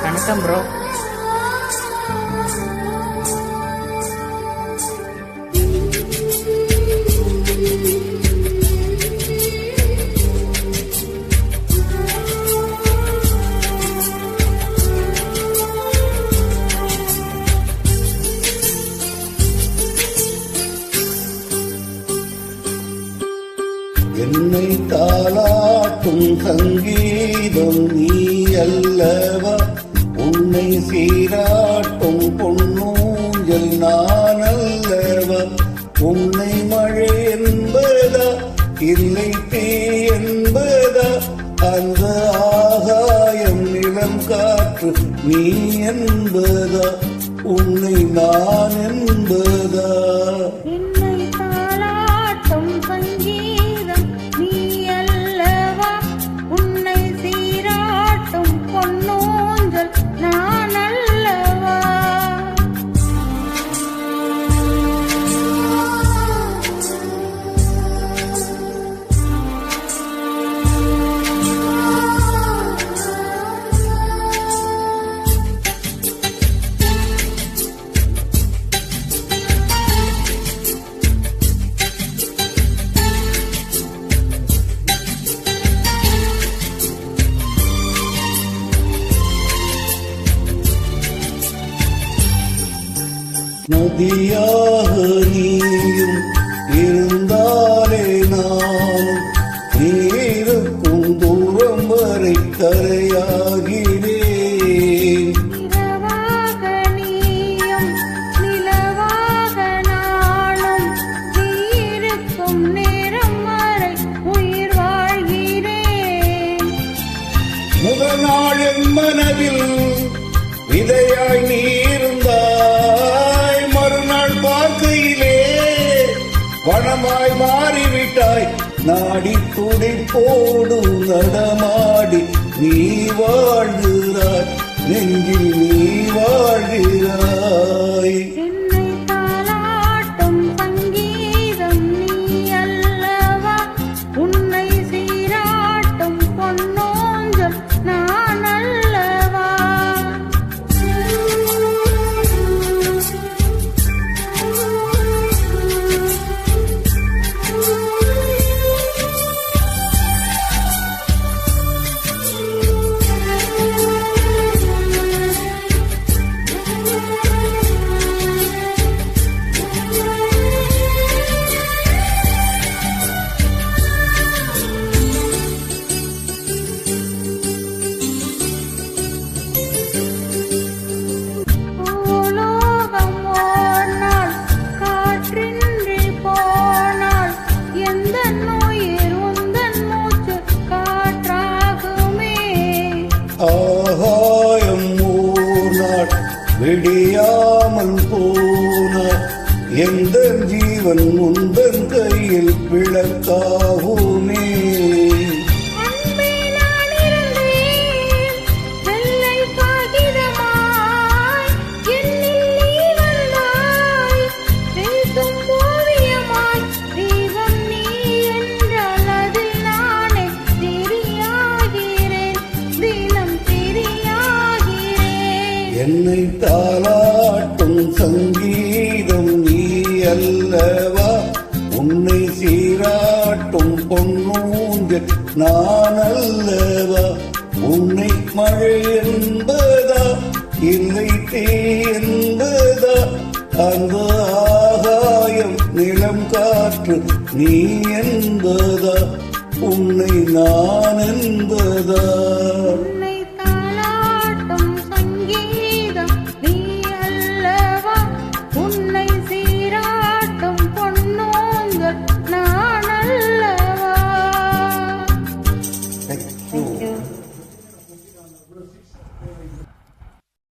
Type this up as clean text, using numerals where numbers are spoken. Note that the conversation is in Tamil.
வணக்கம் ப்ரோ. என்னை தாளாட்டும் சங்கீதம் நீ அல்லவா, உன்னை சீராட்டும் பொன்னூஞ்சல் நான் அல்லவா. உன்னை மழை என்பதா இல்லை தீ என்பதா, அந்த ஆகாயம் நிலம் காற்று நீ என்பதா, உன்னை நான் என்பதா. நதியாக நீயும் இருந்தாலே நானும் நீருக்கும் தூரம் வரை கரையாகிறேன். முதல் நாள் என் மனதில் விதையாய் நீ இருந்தாய், மறுநாள் பார்க்கையிலே வனமாய் மாறிவிட்டாய். நாடி துடிப்போடு நடமாடி நீ வாழ்கிறாய், நெஞ்சில் நீ வாழ்கிறாய். ஆகாயம் ஊர்நாள் விடியாமல் போனார், எந்த ஜீவன் முந்தன் கையில் விளக்காகுமே. என்னை தாளாட்டும் சங்கீதம் நீ அல்லவா, உன்னை சீராட்டும் பொன்னூஞ்சல் நான் அல்லவா. உன்னை மழை என்பதா இல்லை தீ என்பதா, அந்த ஆகாயம் நிலம் காற்று நீ என்பதா, உன்னை நான் என்பதா.